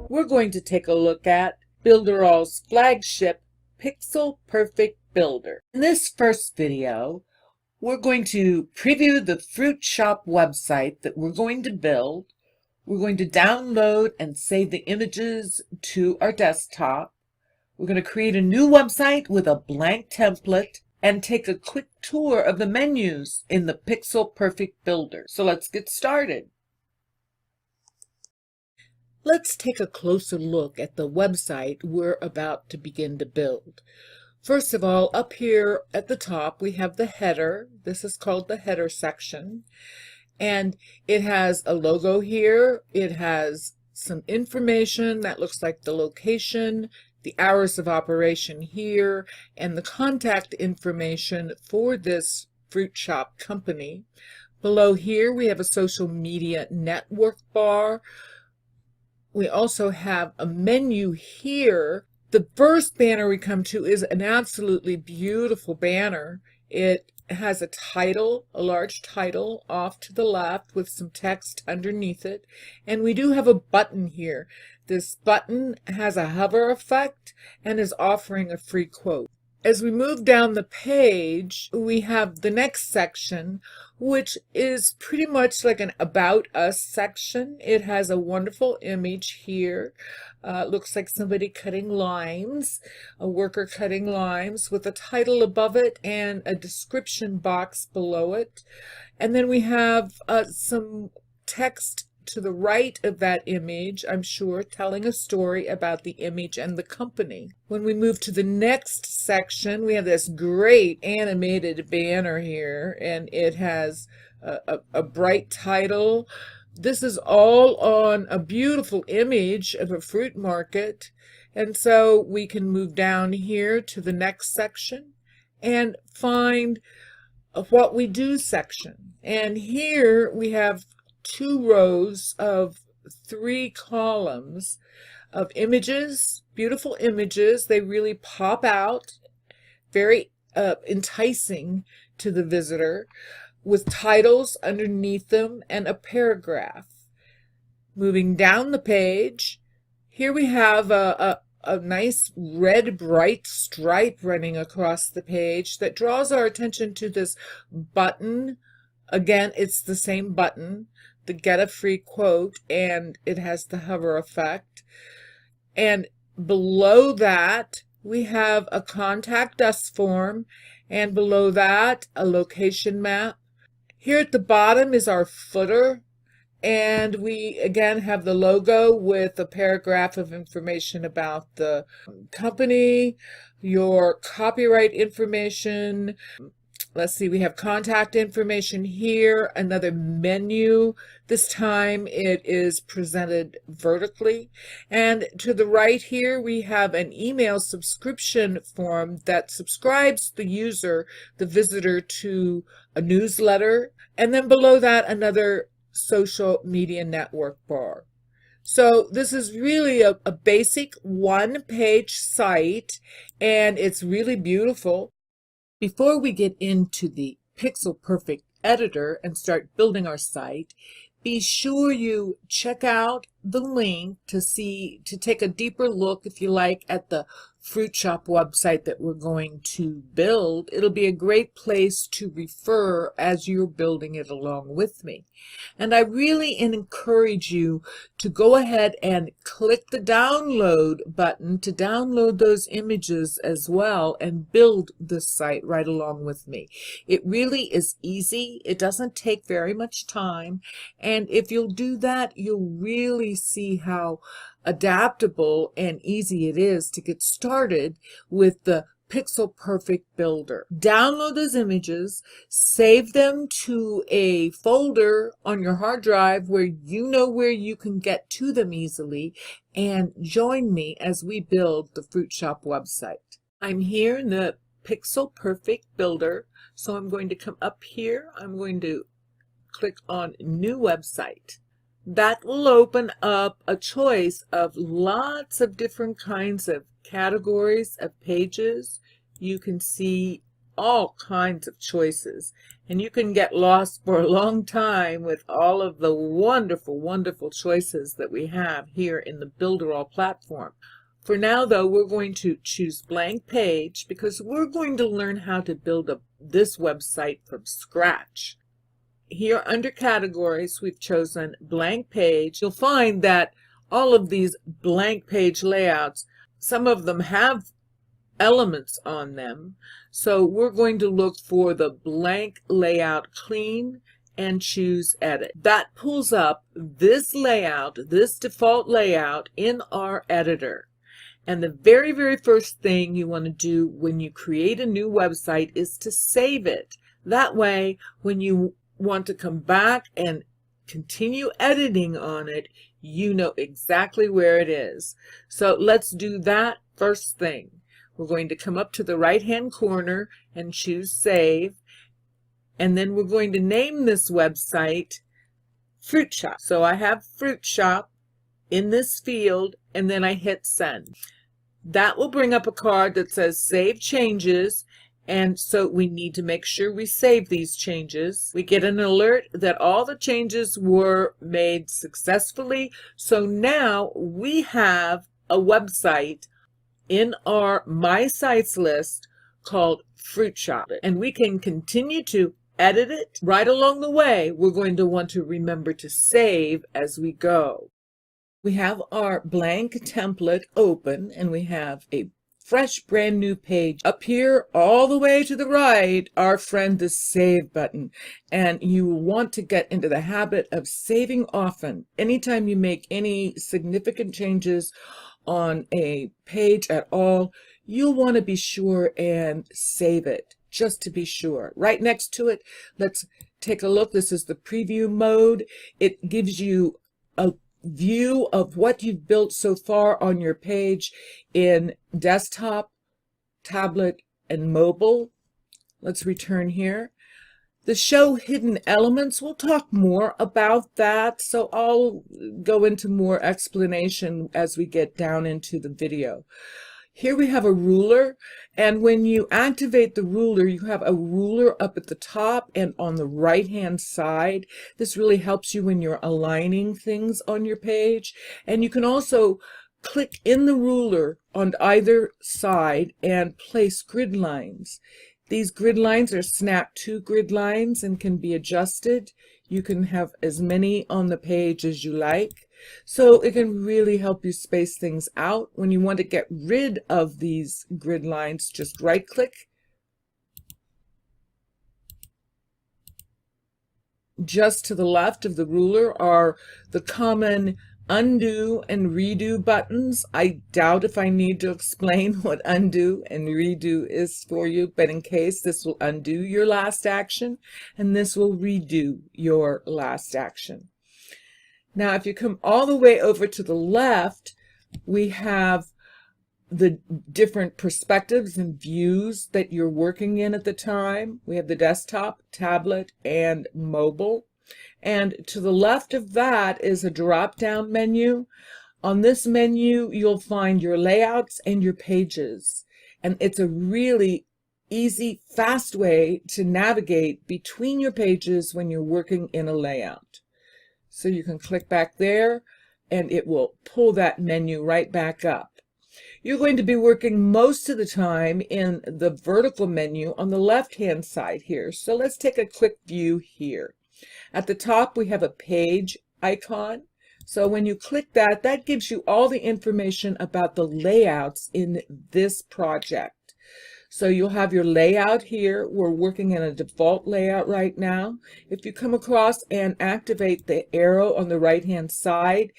We're going to take a look at Builderall's flagship Pixel Perfect Builder. In this first video, we're going to preview the Fruit Shop website that we're going to build. We're going to download and save the images to our desktop. We're going to create a new website with a blank template and take a quick tour of the menus in the Pixel Perfect Builder. So let's get started. Let's take a closer look at the website we're about to begin to build. First of all, up here at the top, we have the header. This is called the header section. And it has a logo here. It has some information that looks like the location, the hours of operation here, and the contact information for this fruit shop company. Below here, we have a social media network bar. We also have a menu here. The first banner we come to is an absolutely beautiful banner. It has a title, a large title off to the left with some text underneath it. And we do have a button here. This button has a hover effect and is offering a free quote. As we move down the page, we have the next section, which is pretty much like an About Us section. It has a wonderful image here. Looks like somebody cutting limes, a worker cutting limes with a title above it and a description box below it. And then we have some text to the right of that image, I'm sure, telling a story about the image and the company. When we move to the next section, we have this great animated banner here, and it has a bright title. This is all on a beautiful image of a fruit market. And so we can move down here to the next section and find a What We Do section. And here we have 2 rows of 3 columns of images, beautiful images. They really pop out, very enticing to the visitor, with titles underneath them and a paragraph. Moving down the page, here we have a nice red bright stripe running across the page that draws our attention to this button. Again, it's the same button, the Get a Free Quote, and it has the hover effect. And below that, we have a Contact Us form, and below that, a location map. Here at the bottom is our footer, and we again have the logo with a paragraph of information about the company, your copyright information. Let's see, we have contact information here, another menu. This time it is presented vertically. And to the right here, we have an email subscription form that subscribes the user, the visitor, to a newsletter. And then below that, another social media network bar. So this is really a basic one-page site, and it's really beautiful. Before we get into the Pixel Perfect editor and start building our site, be sure you check out the link to take a deeper look, if you like, at the Fruit Shop website that we're going to build. It'll be a great place to refer as you're building it along with me. And I really encourage you to go ahead and click the download button to download those images as well and build this site right along with me. It really is easy. It doesn't take very much time. And if you'll do that, you'll really see how adaptable and easy it is to get started with the Pixel Perfect Builder. Download those images, save them to a folder on your hard drive where you know where you can get to them easily, and join me as we build the Fruit Shop website. I'm here in the Pixel Perfect Builder, so I'm going to come up here. I'm going to click on New Website. That will open up a choice of lots of different kinds of categories of pages. You can see all kinds of choices, and you can get lost for a long time with all of the wonderful, wonderful choices that we have here in the Builderall platform. For now, though, we're going to choose blank page because we're going to learn how to build this website from scratch. Here under categories, we've chosen blank page. You'll find that all of these blank page layouts, some of them have elements on them. So we're going to look for the blank layout clean and choose edit. That pulls up this layout, this default layout in our editor. And the very, very first thing you want to do when you create a new website is to save it. That way, when you want to come back and continue editing on it, you know exactly where it is. So let's do that first thing. We're going to come up to the right-hand corner and choose Save. And then we're going to name this website Fruit Shop. So I have Fruit Shop in this field, and then I hit Send. That will bring up a card that says Save Changes, and so we need to make sure we save these changes. We get an alert that all the changes were made successfully, so now we have a website in our My Sites list called Fruit Shop, and we can continue to edit it. Right along the way, we're going to want to remember to save as we go. We have our blank template open, and we have a fresh brand new page. Up here all the way to the right, our friend the Save button, and you want to get into the habit of saving often. Anytime you make any significant changes on a page at all, you'll want to be sure and save it, just to be sure. Right next to it, let's take a look. This is the preview mode. It gives you a view of what you've built so far on your page in desktop, tablet, and mobile. Let's return here. The Show Hidden Elements, we'll talk more about that, so I'll go into more explanation as we get down into the video. Here we have a ruler, and when you activate the ruler, you have a ruler up at the top and on the right-hand side. This really helps you when you're aligning things on your page. And you can also click in the ruler on either side and place grid lines. These grid lines are snap to grid lines and can be adjusted. You can have as many on the page as you like. So it can really help you space things out. When you want to get rid of these grid lines, just right click. Just to the left of the ruler are the common undo and redo buttons. I doubt if I need to explain what undo and redo is for you, but in case, this will undo your last action and this will redo your last action. Now, if you come all the way over to the left, we have the different perspectives and views that you're working in at the time. We have the desktop, tablet, and mobile. And to the left of that is a drop-down menu. On this menu, you'll find your layouts and your pages. And it's a really easy, fast way to navigate between your pages when you're working in a layout. So you can click back there, and it will pull that menu right back up. You're going to be working most of the time in the vertical menu on the left-hand side here. So let's take a quick view here. At the top, we have a page icon. So when you click that, that gives you all the information about the layouts in this project. So you'll have your layout here. We're working in a default layout right now. If you come across and activate the arrow on the right-hand side,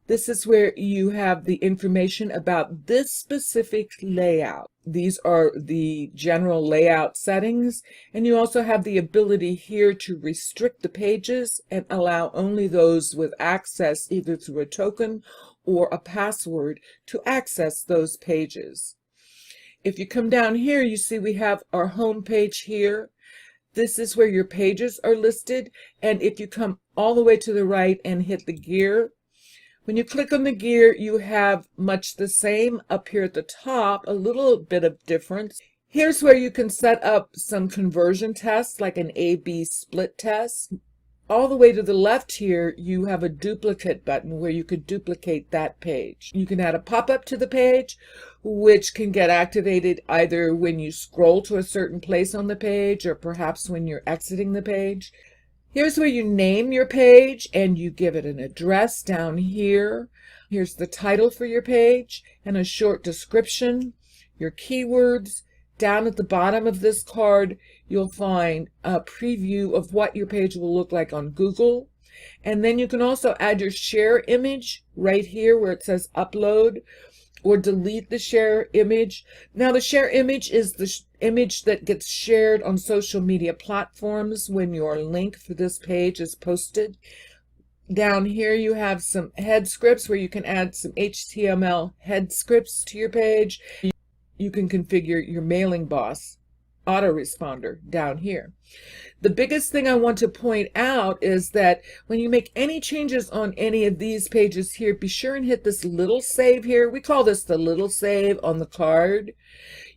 this is where you have the information about this specific layout. These are the general layout settings, and you also have the ability here to restrict the pages and allow only those with access either through a token or a password to access those pages. If you come down here, you see we have our home page here. This is where your pages are listed, and if you come all the way to the right and hit the gear, when you click on the gear, you have much the same up here at the top, a little bit of difference. Here's where you can set up some conversion tests like an A/B split test. All the way to the left here, you have a duplicate button where you could duplicate that page. You can add a pop-up to the page, which can get activated either when you scroll to a certain place on the page or perhaps when you're exiting the page. Here's where you name your page and you give it an address down here. Here's the title for your page and a short description, your keywords. Down at the bottom of this card, you'll find a preview of what your page will look like on Google. And then you can also add your share image right here where it says upload, or delete the share image. Now the share image is the image that gets shared on social media platforms when your link for this page is posted. Down here you have some head scripts where you can add some HTML head scripts to your page. You can configure your mailing boss autoresponder down here. The biggest thing I want to point out is that when you make any changes on any of these pages here, be sure and hit this little save here. We call this the little save on the card.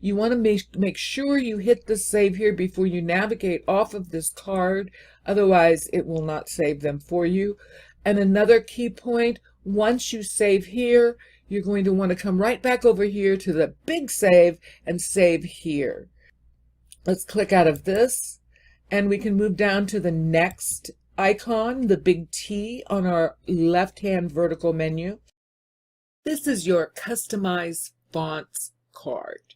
You want to make sure you hit the save here before you navigate off of this card. Otherwise, it will not save them for you. And another key point, once you save here, you're going to want to come right back over here to the big save and save here. Let's click out of this and we can move down to the next icon, the big T on our left-hand vertical menu. This is your Customize Fonts card.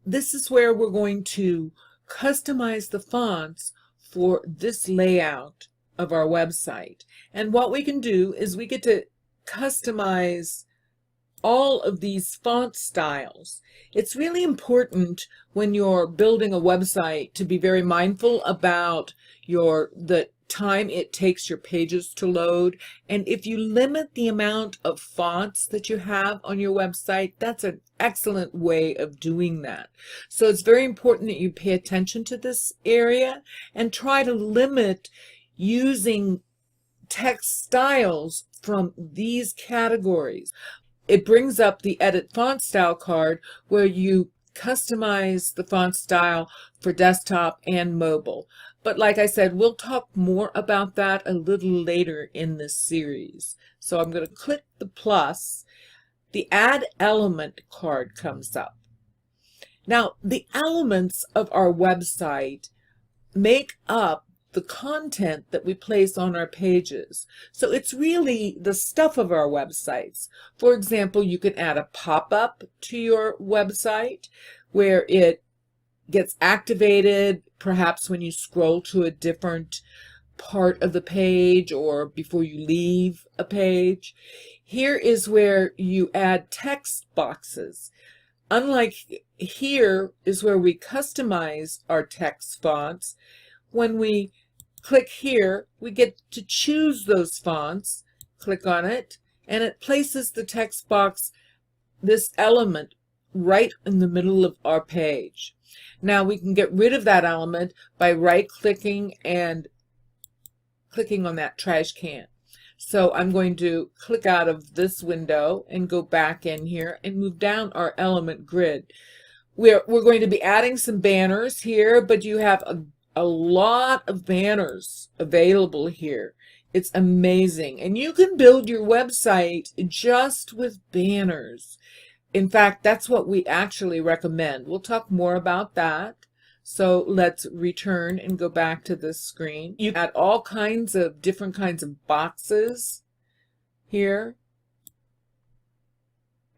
This is where we're going to customize the fonts for this layout of our website. And what we can do is we get to customize all of these font styles. It's really important when you're building a website to be very mindful about the time it takes your pages to load. And if you limit the amount of fonts that you have on your website, that's an excellent way of doing that. So it's very important that you pay attention to this area and try to limit using text styles from these categories. It brings up the Edit Font Style card where you customize the font style for desktop and mobile. But like I said, we'll talk more about that a little later in this series. So I'm going to click the plus. The Add Element card comes up. Now, the elements of our website make up the content that we place on our pages. So it's really the stuff of our websites. For example, you can add a pop-up to your website where it gets activated perhaps when you scroll to a different part of the page or before you leave a page. Here is where you add text boxes. Unlike here is where we customize our text fonts. When we click here, we get to choose those fonts, click on it, and it places the text box, this element, right in the middle of our page. Now we can get rid of that element by right-clicking and clicking on that trash can. So I'm going to click out of this window and go back in here and move down our element grid. We're going to be adding some banners here, but you have a lot of banners available here. It's amazing. And you can build your website just with banners. In fact, that's what we actually recommend. We'll talk more about that. So let's return and go back to this screen. You add all kinds of different kinds of boxes here.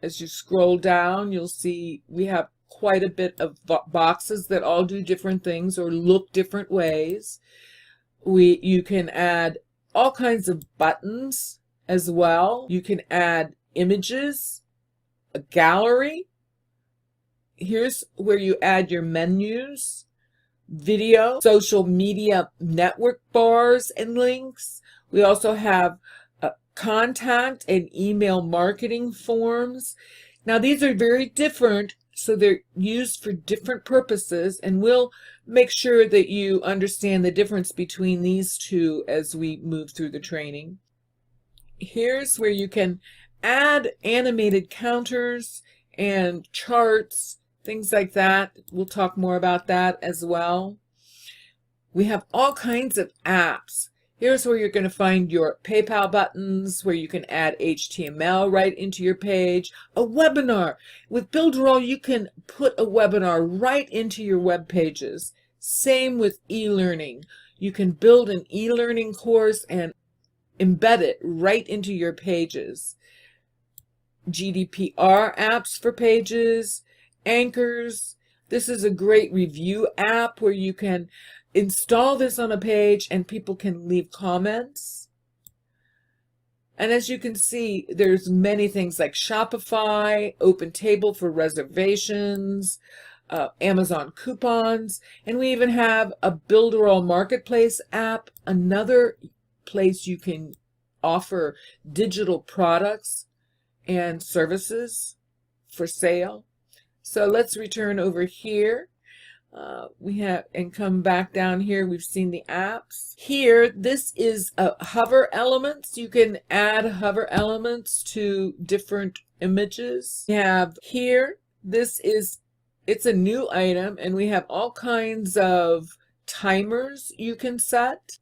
As you scroll down, you'll see we have quite a bit of boxes that all do different things or look different ways. You can add all kinds of buttons as well. You can add images, a gallery. Here's where you add your menus, video, social media network bars and links. We also have contact and email marketing forms. Now these are very different, so they're used for different purposes, and we'll make sure that you understand the difference between these two as we move through the training. Here's where you can add animated counters and charts things like that. We'll talk more about that as well. We have all kinds of apps. Here's where you're going to find your PayPal buttons, where you can add HTML right into your page. A webinar. With Builderall, you can put a webinar right into your web pages. Same with e-learning. You can build an e-learning course and embed it right into your pages. GDPR apps for pages, anchors. This is a great review app where you can install this on a page and people can leave comments. And as you can see, there's many things like Shopify, OpenTable for reservations, Amazon coupons, and we even have a Builderall Marketplace app, another place you can offer digital products and services for sale. So let's return over here. We have, and come back down here, we've seen the apps. Here, this is hover elements. You can add hover elements to different images. We have here, it's a new item, and we have all kinds of timers you can set.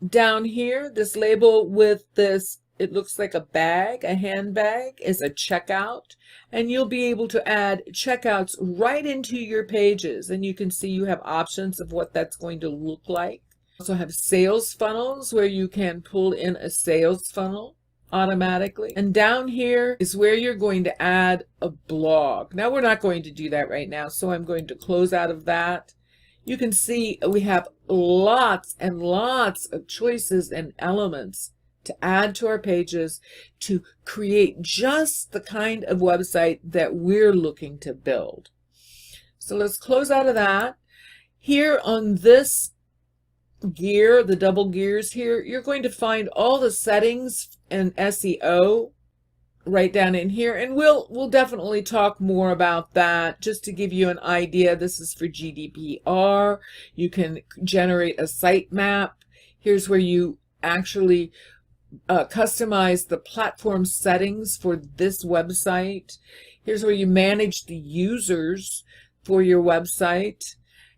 Down here, this label with this, it looks like a bag, a handbag, is a checkout. And you'll be able to add checkouts right into your pages. And you can see you have options of what that's going to look like. You also have sales funnels where you can pull in a sales funnel automatically. And down here is where you're going to add a blog. Now we're not going to do that right now, so I'm going to close out of that. You can see we have lots and lots of choices and elements to add to our pages to create just the kind of website that we're looking to build. So let's close out of that. Here on this gear, the double gears here, you're going to find all the settings and SEO right down in here, and we'll definitely talk more about that. Just to give you an idea, this is for GDPR. You can generate a sitemap. Here's where you actually customize the platform settings for this website. Here's where you manage the users for your website.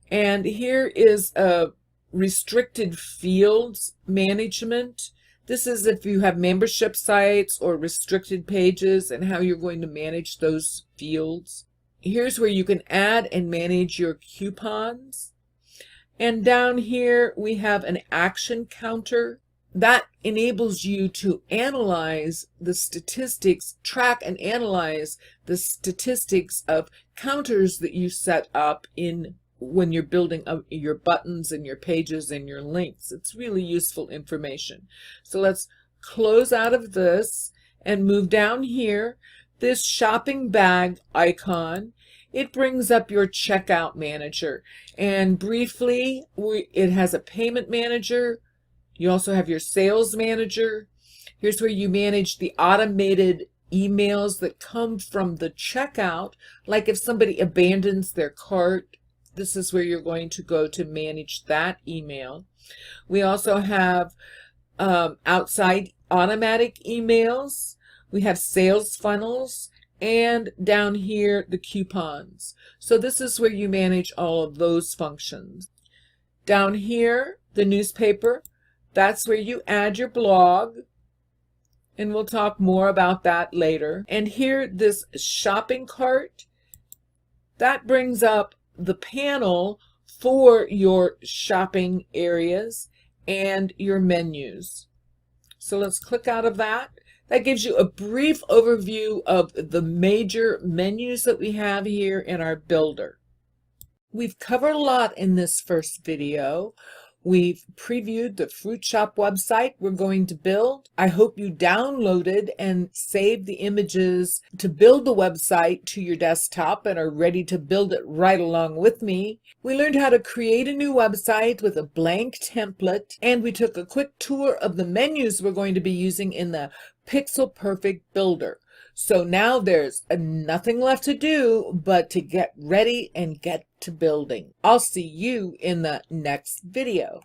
And here is a restricted fields management. This is if you have membership sites or restricted pages and how you're going to manage those fields. Here's where you can add and manage your coupons. And down here we have an action counter. That enables you to analyze the statistics, track and analyze the statistics of counters that you set up in when you're building up your buttons and your pages and your links. It's really useful information. So let's close out of this and move down here. This shopping bag icon, it brings up your checkout manager. And briefly, it has a payment manager. You also have your sales manager. Here's where you manage the automated emails that come from the checkout. Like if somebody abandons their cart, this is where you're going to go to manage that email. We also have outside automatic emails. We have sales funnels, and down here the coupons. So this is where you manage all of those functions. Down here, the newspaper. That's where you add your blog, and we'll talk more about that later. And here, this shopping cart, that brings up the panel for your shopping areas and your menus. So let's click out of that. That gives you a brief overview of the major menus that we have here in our builder. We've covered a lot in this first video. We've previewed the Fruit Shop website we're going to build. I hope you downloaded and saved the images to build the website to your desktop and are ready to build it right along with me. We learned how to create a new website with a blank template, and we took a quick tour of the menus we're going to be using in the Pixel Perfect Builder. So now there's nothing left to do but to get ready and get to building. I'll see you in the next video.